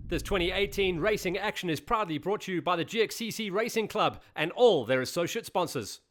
This 2018 racing action is proudly brought to you by the GXCC Racing Club and all their associate sponsors.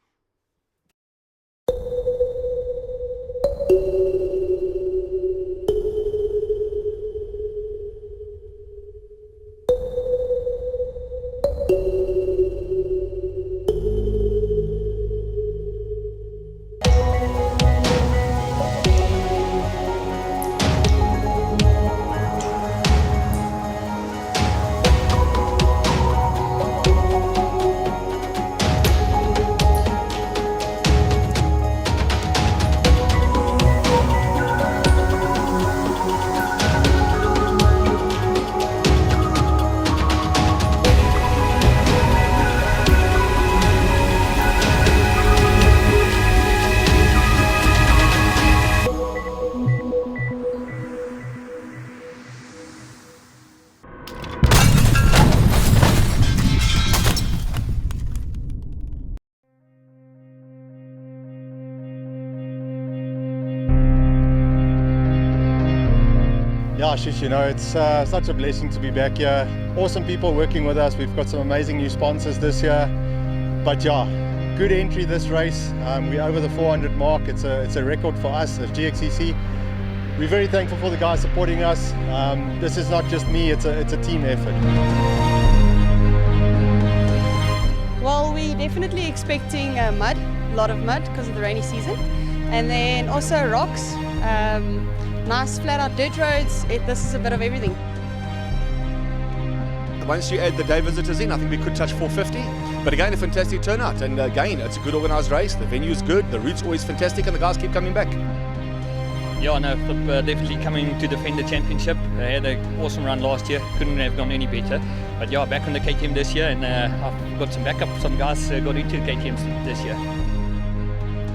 Yeah, Shish, you know, it's such a blessing to be back here. Awesome people working with us. We've got some amazing new sponsors this year. But yeah, good entry this race. We're over the 400 mark. It's a record for us as GXCC. We're very thankful for the guys supporting us. This is not just me, it's a team effort. Well, we're definitely expecting mud, a lot of mud because of the rainy season. And then also rocks. Nice flat out dirt roads. This is a bit of everything. Once you add the day visitors in, I think we could touch 450. But again, a fantastic turnout, and again, it's a good organised race. The venue is good, the route's always fantastic, and the guys keep coming back. Yeah, no, definitely coming to defend the championship. They had an awesome run last year, couldn't have gone any better. But yeah, back on the KTM this year, and I've got some backup. Some guys got into KTMs this year.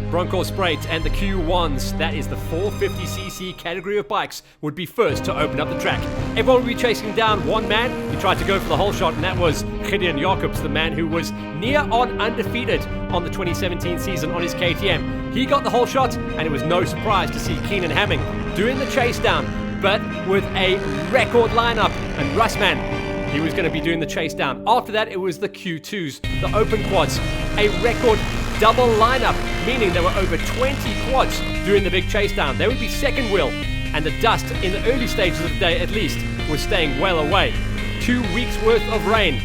Bronkhorstspruit and the Q1s, that is the 450cc category of bikes, would be first to open up the track. Everyone would be chasing down one man who tried to go for the whole shot, and that was Gauteng Jacobs, the man who was near on undefeated on the 2017 season on his KTM. He got the whole shot, and it was no surprise to see Keenan Hamming doing the chase down, but with a record lineup, and Russman, he was going to be doing the chase down. After that, it was the Q2s, the open quads, a record double lineup, meaning there were over 20 quads doing the big chase down. They would be second wheel, and the dust in the early stages of the day at least was staying well away. 2 weeks worth of rain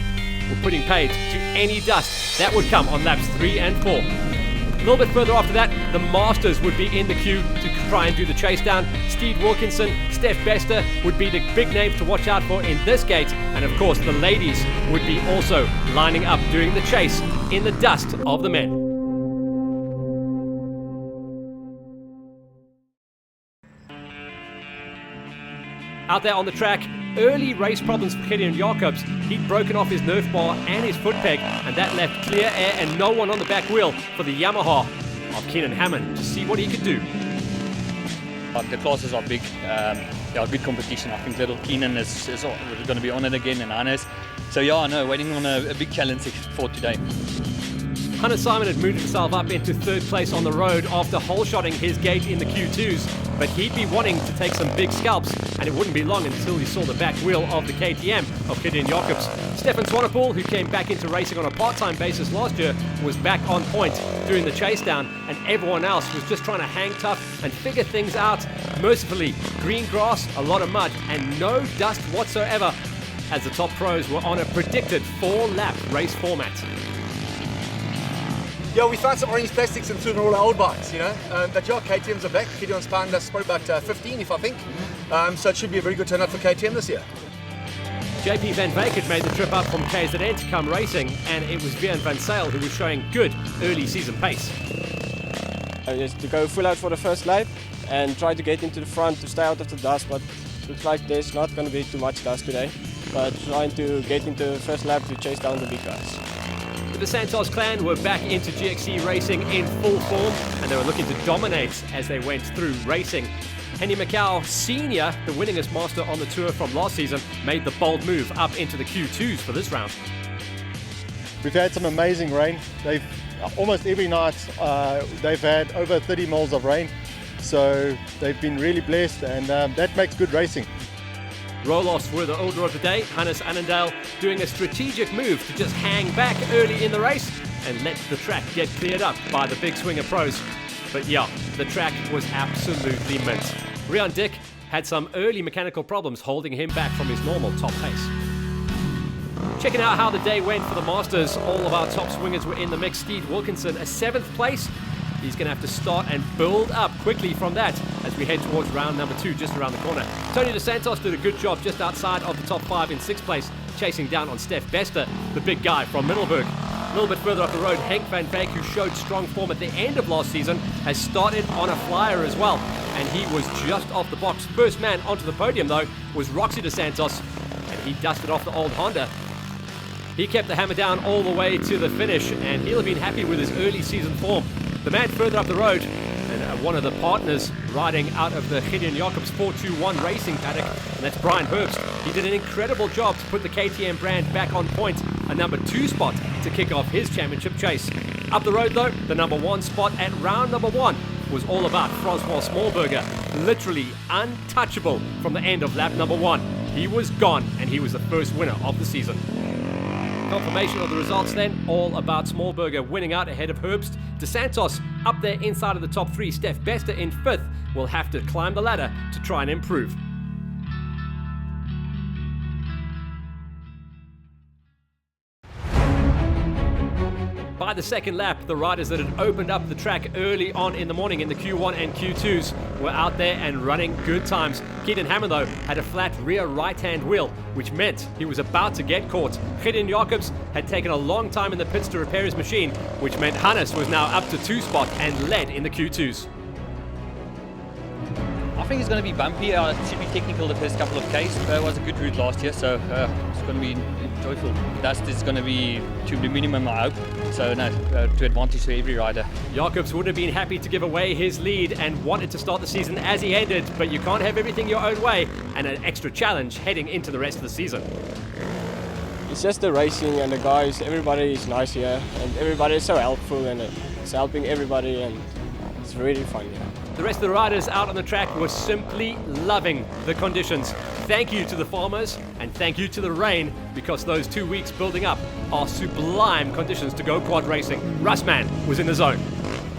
were putting paid to any dust that would come on laps 3 and 4. A little bit further after that, the Masters would be in the queue to try and do the chase down. Steve Wilkinson, Steph Bester would be the big names to watch out for in this gate, and of course the ladies would be also lining up doing the chase in the dust of the men. Out there on the track, early race problems for Gauteng Jacobs. He'd broken off his nerf bar and his foot peg, and that left clear air and no one on the back wheel for the Yamaha of Keenan Hamming to see what he could do. The classes are big, good competition. I think little Keenan is going to be on it again, and Hannes. So yeah, no, waiting on a big challenge for today. Hunter Simon had moved himself up into third place on the road after hole-shotting his gate in the Q2s, but he'd be wanting to take some big scalps, and it wouldn't be long until he saw the back wheel of the KTM of Gauteng Jacobs. Stefan Swanepoel, who came back into racing on a part-time basis last year, was back on point doing the chase down, and everyone else was just trying to hang tough and figure things out. Mercifully, green grass, a lot of mud, and no dust whatsoever, as the top pros were on a predicted 4-lap race format. Yeah, we found some orange plastics and threw in all our old bikes, you know. But yeah, KTMs are back. Gideon's found us probably about 15, if I think. So it should be a very good turnout for KTM this year. JP Van Wyk had made the trip up from KZN to come racing, and it was Vian van Zyl who was showing good early season pace. Just to go full out for the first lap and try to get into the front to stay out of the dust, but looks like there's not going to be too much dust today. But trying to get into the first lap to chase down the big guys. The Santos clan were back into GXC racing in full form, and they were looking to dominate as they went through racing. Henny Macau Sr., the winningest master on the tour from last season, made the bold move up into the Q2s for this round. We've had some amazing rain. They've almost every night they've had over 30 mils of rain, so they've been really blessed, and that makes good racing. Roelofs were the order of the day. Hannes Annandale doing a strategic move to just hang back early in the race and let the track get cleared up by the big swinger pros. But yeah, the track was absolutely mint. Rian Dick had some early mechanical problems holding him back from his normal top pace. Checking out how the day went for the Masters, all of our top swingers were in the mix. Steve Wilkinson, a 7th place. He's going to have to start and build up quickly from that as we head towards round number 2 just around the corner. Tony DeSantos did a good job just outside of the top 5 in 6th place, chasing down on Stef Bester, the big guy from Middelburg. A little bit further up the road, Henk van Veek, who showed strong form at the end of last season, has started on a flyer as well, and he was just off the box. First man onto the podium, though, was Roxy DeSantos, and he dusted off the old Honda. He kept the hammer down all the way to the finish, and he'll have been happy with his early season form. The man further up the road, and one of the partners riding out of the Gideon Jacobs 421 racing paddock, and that's Brian Herbst. He did an incredible job to put the KTM brand back on point, a number 2 spot to kick off his championship chase. Up the road though, the number 1 spot at round number 1 was all about Francois Smallberger, literally untouchable from the end of lap number 1. He was gone, and he was the first winner of the season. Confirmation of the results then, all about Smallberger winning out ahead of Herbst. DeSantos up there inside of the top 3. Stef Bester in 5th will have to climb the ladder to try and improve. By the second lap, the riders that had opened up the track early on in the morning in the Q1 and Q2s were out there and running good times. Keenan Hammond, though, had a flat rear right-hand wheel, which meant he was about to get caught. Gideon Jacobs had taken a long time in the pits to repair his machine, which meant Hannes was now up to 2 spot and led in the Q2s. I think it's going to be bumpy. It should be technical the first couple of Ks. It was a good route last year, so it's going to be joyful. Dust is going to be to the minimum, I hope. So no, to advantage for every rider. Jacobs would have been happy to give away his lead and wanted to start the season as he ended, but you can't have everything your own way, and an extra challenge heading into the rest of the season. It's just the racing and the guys, everybody is nice here, and everybody is so helpful, and it's helping everybody, and it's really fun here. The rest of the riders out on the track were simply loving the conditions. Thank you to the farmers and thank you to the rain, because those 2 weeks building up are sublime conditions to go quad racing. Russman was in the zone.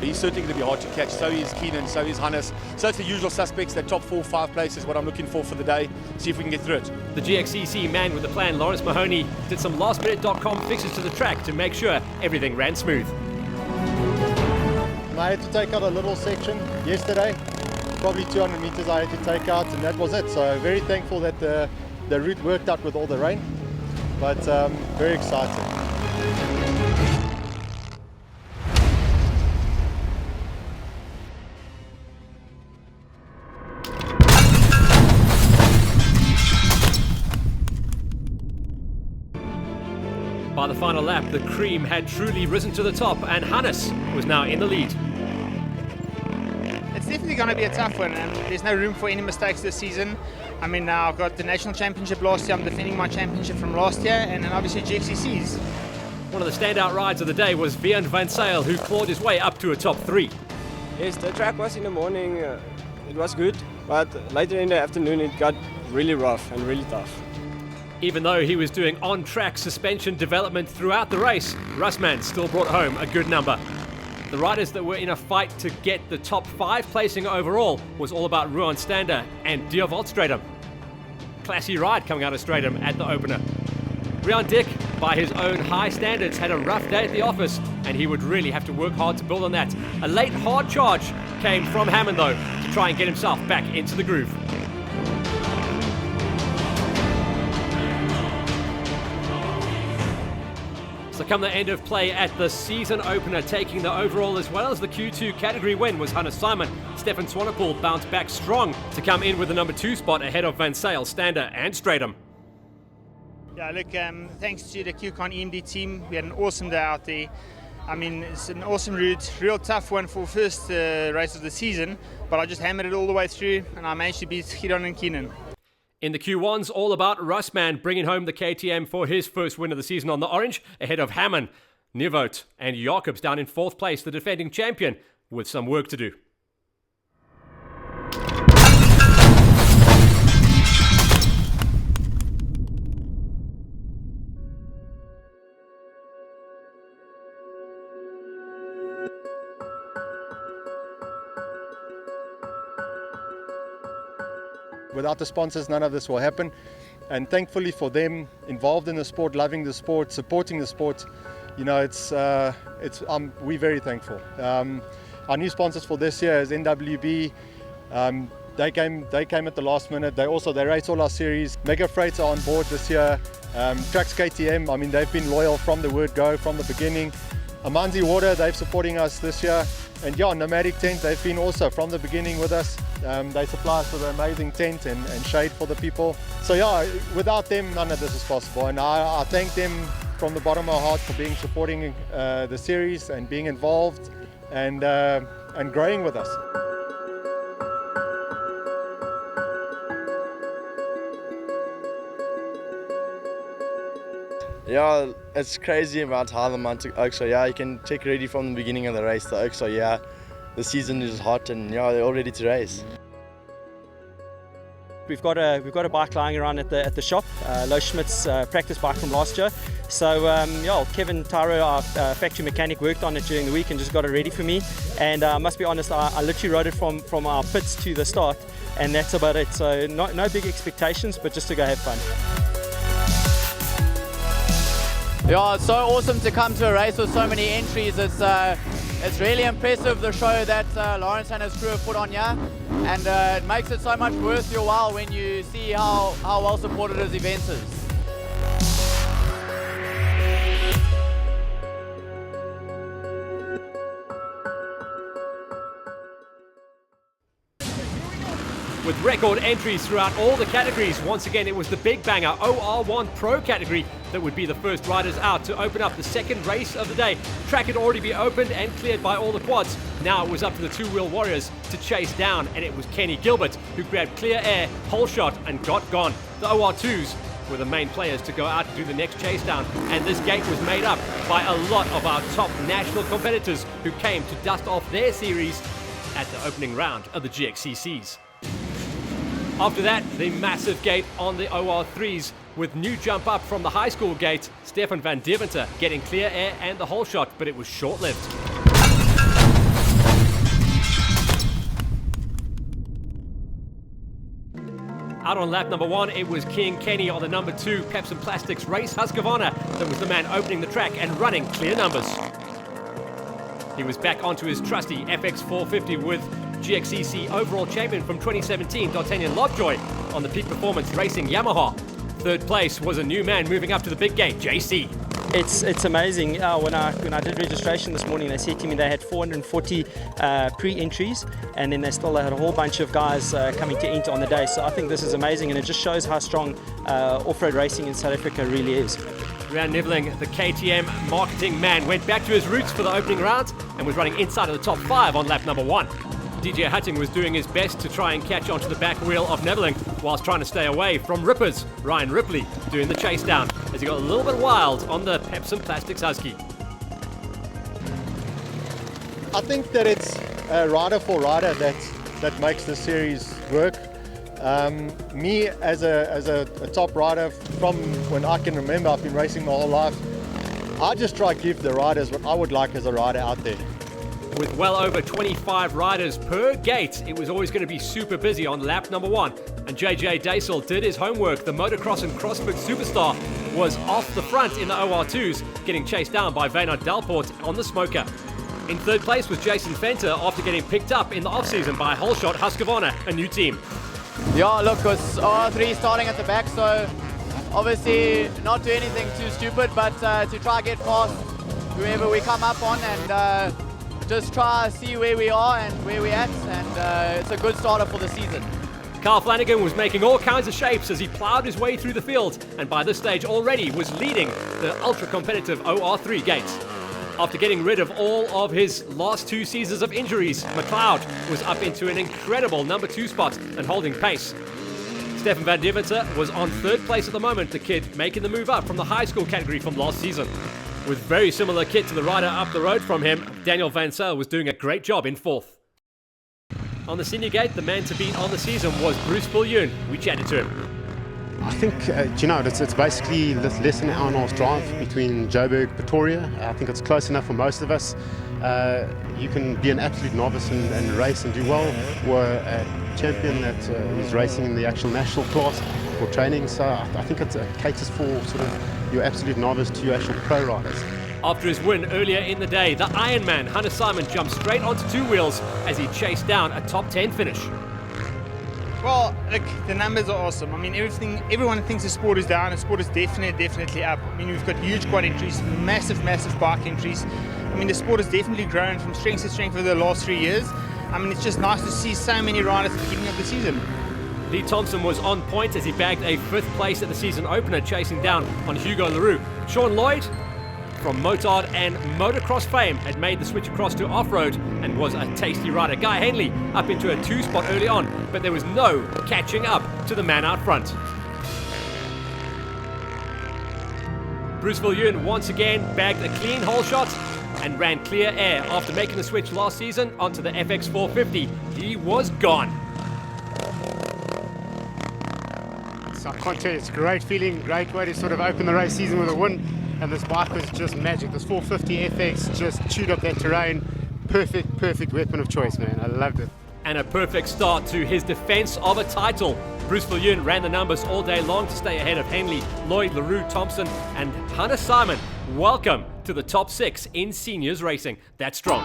He's certainly going to be hard to catch. So is Keenan, so is Hannes. So it's the usual suspects. That top 4 or 5 place is what I'm looking for the day. See if we can get through it. The GXCC man with the plan, Lawrence Mahoney, did some lastminute.com fixes to the track to make sure everything ran smooth. I had to take out a little section yesterday, probably 200 meters I had to take out, and that was it. So very thankful that the route worked out with all the rain, but very excited. By the final lap, the cream had truly risen to the top, and Hannes was now in the lead. It's definitely going to be a tough one, and there's no room for any mistakes this season. I mean, now I've got the national championship last year, I'm defending my championship from last year, and then obviously GXCCs. One of the standout rides of the day was Vian van Zyl, who clawed his way up to a top 3. Yes, the track was in the morning, it was good, but later in the afternoon it got really rough and really tough. Even though he was doing on-track suspension development throughout the race, Russman still brought home a good number. The riders that were in a fight to get the top 5 placing overall was all about Ruan Stander and Dierwold Stratum. Classy ride coming out of Stratum at the opener. Rian Dick, by his own high standards, had a rough day at the office, and he would really have to work hard to build on that. A late hard charge came from Hammond though, to try and get himself back into the groove. So come the end of play at the season opener, taking the overall as well as the Q2 category win was Hannes Simon. Stefan Swanepoel bounced back strong to come in with the number 2 spot ahead of Van Zyl, Stander and Stratum. Yeah, look, thanks to the QCon EMD team, we had an awesome day out there. I mean, it's an awesome route, real tough one for first race of the season, but I just hammered it all the way through, and I managed to beat Gideon and Keenan. In the Q1s, all about Russman bringing home the KTM for his first win of the season on the orange, ahead of Hammond, Nivot and Jacobs down in 4th place, the defending champion, with some work to do. without the sponsors, none of this will happen. And thankfully for them, involved in the sport, loving the sport, supporting the sport, you know, we're very thankful. Our new sponsors for this year is NWB. They came at the last minute. They race all our series. Mega Freights are on board this year. Trucks KTM, I mean, they've been loyal from the word go, from the beginning. Amanzi Water, they're supporting us this year. And yeah, Nomadic Tent, they've been also from the beginning with us. They supply us with an amazing tent and shade for the people. So yeah, without them, none of this is possible. And I thank them from the bottom of my heart for supporting the series and being involved and growing with us. Yeah, it's crazy about how the month oaks are. Yeah, you can take ready from the beginning of the race. The oaks are, yeah, the season is hot and yeah, they're all ready to race. We've got a bike lying around at the shop, Lo Schmidt's practice bike from last year. So yeah, Kevin Tyro, our factory mechanic, worked on it during the week and just got it ready for me. And I must be honest, I literally rode it from our pits to the start, and that's about it. So no big expectations, but just to go have fun. Yeah, it's so awesome to come to a race with so many entries. It's really impressive, the show that Lawrence and his crew have put on here, and it makes it so much worth your while when you see how well supported his event is. With record entries throughout all the categories, once again it was the big banger OR1 Pro category that would be the first riders out to open up the second race of the day. Track had already been opened and cleared by all the quads. Now it was up to the two-wheel warriors to chase down, and it was Kenny Gilbert who grabbed clear air, pole shot and got gone. The OR2s were the main players to go out and do the next chase down, and this gate was made up by a lot of our top national competitors who came to dust off their series at the opening round of the GXCCs. After that, the massive gate on the OR3s with new jump up from the high school gate, Stefan van Deventer getting clear air and the whole shot, but it was short-lived. Out on lap number 1, it was King Kenny on the number 2 Pepsi Plastics race Husqvarna that was the man opening the track and running clear numbers. He was back onto his trusty FX450 with GXCC overall champion from 2017, D'Artagnan Lovejoy, on the Peak Performance Racing Yamaha. Third place was a new man moving up to the big gate, JC. It's amazing. When I did registration this morning, they said to me they had 440 pre-entries, and then they still had a whole bunch of guys coming to enter on the day. So I think this is amazing, and it just shows how strong off-road racing in South Africa really is. Ryan Niveling, the KTM marketing man, went back to his roots for the opening round and was running inside of the top 5 on lap number 1. DJ Hutting was doing his best to try and catch onto the back wheel of Niveling whilst trying to stay away from Rippers. Ryan Ripley doing the chase down as he got a little bit wild on the Pepsi Plastics Husky. I think that it's rider for rider that makes the series work. Me as a top rider from when I can remember, I've been racing my whole life, I just try to give the riders what I would like as a rider out there. With well over 25 riders per gate, it was always going to be super busy on lap number 1. And JJ Daisel did his homework. The motocross and CrossFit superstar was off the front in the OR2s, getting chased down by Weynard Delport on the Smoker. In third place was Jason Fenter after getting picked up in the off-season by Holshot Husqvarna, a new team. Yeah, look, it's OR3 starting at the back, so obviously not do anything too stupid, but to try get past whoever we come up on and just try to see where we are and where we're at, and it's a good starter for the season. Carl Flanagan was making all kinds of shapes as he ploughed his way through the field, and by this stage already was leading the ultra-competitive OR3 gates. After getting rid of all of his last 2 seasons of injuries, McLeod was up into an incredible number 2 spot and holding pace. Stefan van Deventer was on third place at the moment, the kid making the move up from the high school category from last season. With very similar kit to the rider up the road from him, Daniel Van Sale was doing a great job in 4th. On the senior gate, the man to beat on the season was Bruce Viljoen. We chatted to him. I think, it's basically less than an hour and a half drive between Joburg and Pretoria. I think it's close enough for most of us. You can be an absolute novice and race and do well, or champion that is racing in the actual national class for training. So I think it caters for sort of your absolute novice to your actual pro riders. After his win earlier in the day, the Ironman Hannah Simon jumped straight onto two wheels as he chased down a top 10 finish. Well, look, the numbers are awesome. I mean, everyone thinks the sport is down. The sport is definitely up. I mean, we've got huge quad entries, massive bike entries. I mean, the sport has definitely grown from strength to strength over the last 3 years. I mean, it's just nice to see so many riders at the beginning of the season. Lee Thompson was on point as he bagged a 5th place at the season opener, chasing down on Hugo Leroux. Sean Lloyd from Motard and motocross fame had made the switch across to off-road and was a tasty rider. Guy Henley up into a 2 spot early on, but there was no catching up to the man out front. Bruce Viljoen once again bagged a clean hole shot and ran clear air after making the switch last season onto the FX 450. He was gone. So I can't tell you, it's a great feeling, great way to sort of open the race season with a win. And this bike was just magic. This 450 FX just chewed up that terrain. Perfect weapon of choice, man. I loved it. And a perfect start to his defense of a title. Bruce Viljoen ran the numbers all day long to stay ahead of Henley, Lloyd, Leroux, Thompson, and Hannah Simon. Welcome to the top 6 in seniors racing. That's strong.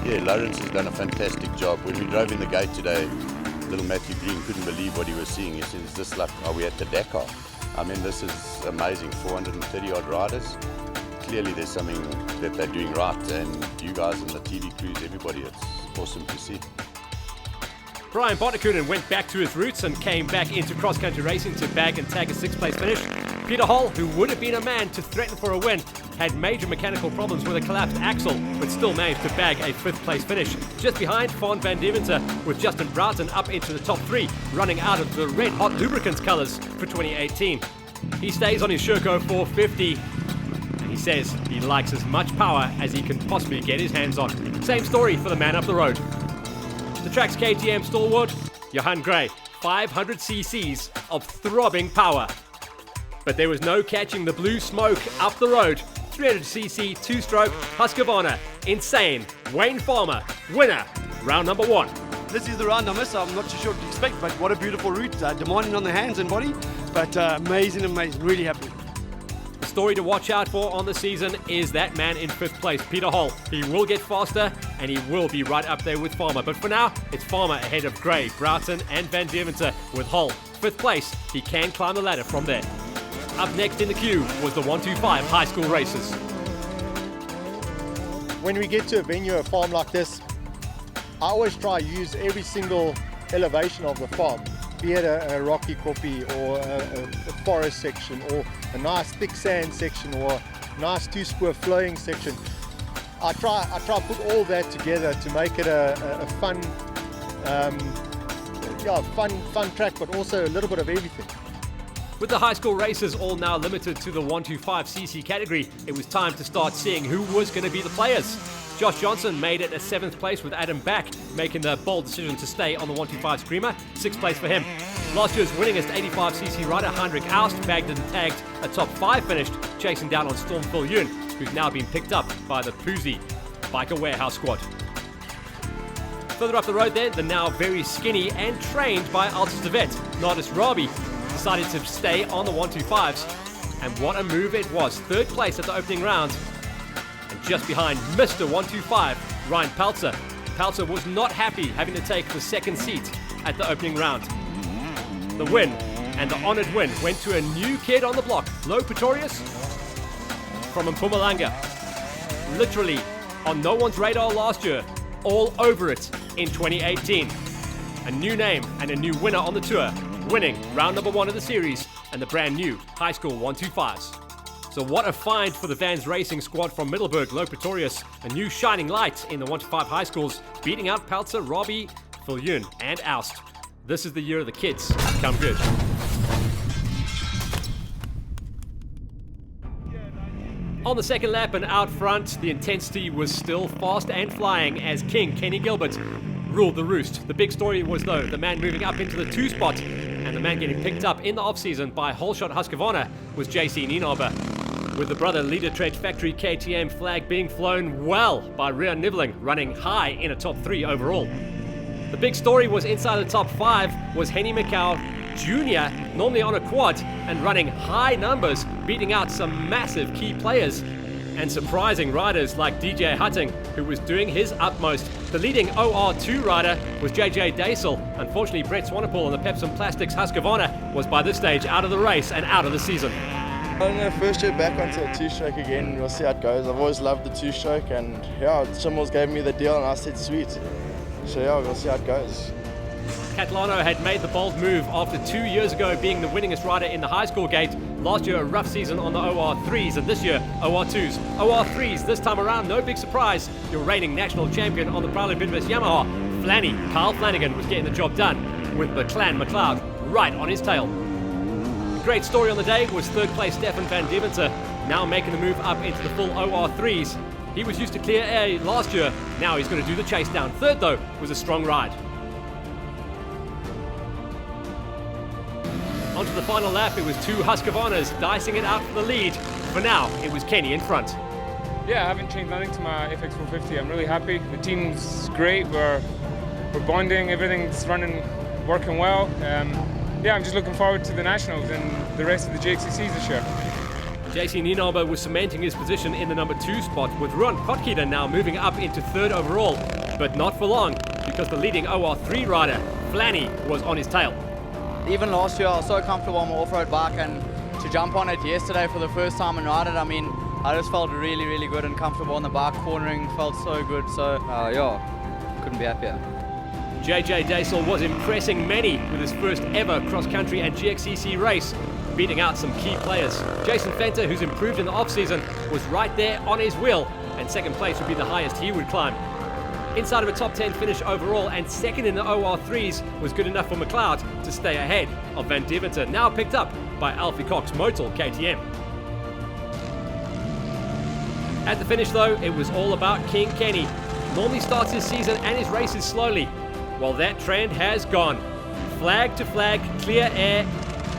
Yeah, Lawrence has done a fantastic job. When we drove in the gate today, little Matthew Green couldn't believe what he was seeing. He said, is this like, are we at the Dakar? I mean, this is amazing, 430 odd riders. Clearly there's something that they're doing right, and you guys and the TV crews, everybody, it's awesome to see. Brian Botnakunen went back to his roots and came back into cross-country racing to bag and tag a 6th place finish. Peter Hall, who would have been a man to threaten for a win, had major mechanical problems with a collapsed axle, but still managed to bag a 5th place finish. Just behind Fawn van Deventer, with Justin Broughton up into the top 3, running out of the red hot lubricants colours for 2018. He stays on his Sherco 450, and he says he likes as much power as he can possibly get his hands on. Same story for the man up the road. The track's KTM stalwart, Johan Gray, 500 cc's of throbbing power. But there was no catching the blue smoke up the road. 300cc 2-stroke Husqvarna, insane, Wayne Farmer, winner, round number 1. This is the round number, so I'm not too sure what to expect, but what a beautiful route, demanding on the hands and body, but amazing, really happy. The story to watch out for on the season is that man in 5th place, Peter Hall. He will get faster and he will be right up there with Farmer. But for now, it's Farmer ahead of Gray, Broughton and Van Deventer with Hall. 5th place, he can climb the ladder from there. Up next in the queue was the 125 high school races. When we get to a venue, a farm like this, I always try to use every single elevation of the farm, be it a rocky kopie or a forest section or a nice thick sand section or a nice 2-spur flowing section. I try to put all that together to make it a fun, fun track, but also a little bit of everything. With the high school races all now limited to the 125cc category, it was time to start seeing who was going to be the players. Josh Johnson made it a 7th place with Adam Back, making the bold decision to stay on the 125 Screamer. 6th place for him. Last year's winningest 85cc rider, Heinrich Aust, bagged and tagged a top 5 finished, chasing down on Storm Viljoen, who's now been picked up by the Poozy Biker Warehouse squad. Further up the road then, the now very skinny and trained by Altus de Vet, Nardis Rabi, decided to stay on the 125s, and what a move it was. 3rd place at the opening round, and just behind Mr. 125, Ryan Peltzer. Peltzer was not happy having to take the 2nd seat at the opening round. The win, and the honoured win, went to a new kid on the block, Lo Pretorius from Mpumalanga. Literally on no one's radar last year, all over it in 2018. A new name and a new winner on the tour, winning round number 1 of the series and the brand new high school 125s. So what a find for the Vans Racing squad from Middelburg. Lo Pretorius, a new shining light in the 125 high schools, beating out Peltzer, Robbie, Viljoen and Aust. This is the year of the kids. Come good. On the 2nd lap and out front, the intensity was still fast and flying as King Kenny Gilbert ruled the roost. The big story was, though, the man moving up into the 2 spot, and the man getting picked up in the off-season by Holshot Husqvarna was JC Nienaber. with the brother Leader Trade Factory KTM flag being flown well by Rian Niveling, running high in a top 3 overall. The big story was inside the top 5 was Henny Macau Jr., normally on a quad and running high numbers, beating out some massive key players and surprising riders like DJ Hutting, who was doing his utmost. The leading OR2 rider was JJ Daisel. Unfortunately, Brett Swanepoel on the Pepsi Plastics Husqvarna was by this stage out of the race and out of the season. I don't know, first year back onto a two-stroke again, we'll see how it goes. I've always loved the two-stroke, and yeah, Schimmels gave me the deal and I said sweet. So yeah, we'll see how it goes. Catalano had made the bold move after 2 years ago being the winningest rider in the high score gate. Last year a rough season on the OR3s, and this year OR2s. OR3s this time around, no big surprise. Your reigning national champion on the proudly Bidvest Yamaha, Kyle Flanagan, was getting the job done with McLaren McLeod right on his tail. The great story on the day was third place Stefan van Deventer, now making the move up into the full OR3s. He was used to clear A last year, now he's going to do the chase down. Third though was a strong ride. Onto the final lap, it was 2 Husqvarnas dicing it out for the lead. For now, it was Kenny in front. Yeah, I haven't changed nothing to my FX450. I'm really happy. The team's great. We're bonding. Everything's working well. Yeah, I'm just looking forward to the Nationals and the rest of the GXCCs this year. JC Nienaber was cementing his position in the number 2 spot, with Ruan Potgieter now moving up into 3rd overall. But not for long, because the leading OR3 rider, Flanny, was on his tail. Even last year I was so comfortable on my off-road bike, and to jump on it yesterday for the first time and ride it, I mean, I just felt really, really good and comfortable on the bike. Cornering felt so good, so yeah, couldn't be happier. JJ Daisel was impressing many with his first ever cross-country and GXCC race, beating out some key players. Jason Fenter, who's improved in the off-season, was right there on his wheel, and second place would be the highest he would climb. Inside of a top 10 finish overall and second in the OR3s was good enough for McLeod to stay ahead of Van Deventer, now picked up by Alfie Cox Motul KTM. At the finish though, it was all about King Kenny. Normally starts his season and his races slowly. Well, that trend has gone. Flag to flag, clear air,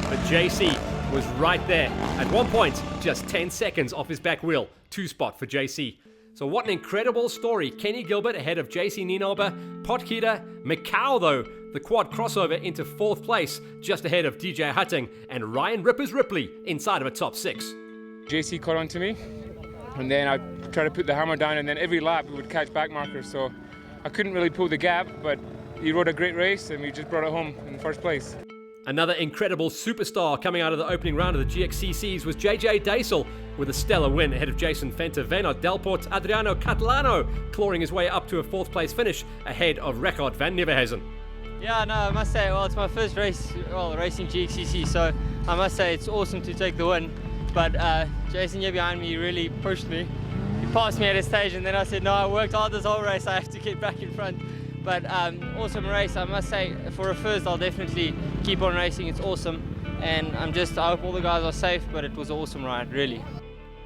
but JC was right there. At one point, just 10 seconds off his back wheel, 2 spot for JC. So what an incredible story. Kenny Gilbert ahead of JC Nienaber, Potgieter, Macau though, the quad crossover into 4th place, just ahead of DJ Hutting and Ryan Rippers Ripley inside of a top 6. JC caught on to me, and then I tried to put the hammer down, and then every lap we would catch back markers, so I couldn't really pull the gap, but he rode a great race and we just brought it home in 1st place. Another incredible superstar coming out of the opening round of the GXCCs was JJ Daisel with a stellar win ahead of Jason Fenter, Venot Delport, Adriano Catalano clawing his way up to a 4th place finish ahead of Rekard van Nieuwenhuizen. Yeah, no, I must say, well, it's my first race, racing GXCC, so I must say it's awesome to take the win. But Jason here behind me really pushed me. He passed me at a stage, and then I said, no, I worked hard this whole race, I have to get back in front. But awesome race, I must say. For a first, I'll definitely keep on racing. It's awesome, and I hope all the guys are safe. But it was an awesome ride, really.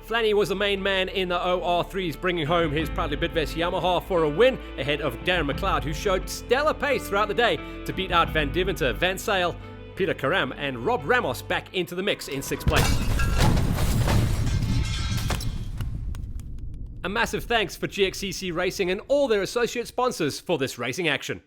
Flanny was the main man in the OR3s, bringing home his proudly Bidvest Yamaha for a win ahead of Darren McLeod, who showed stellar pace throughout the day to beat out Van Deventer, Van Sale, Peter Karam, and Rob Ramos back into the mix in 6th place. A massive thanks for GXCC Racing and all their associate sponsors for this racing action.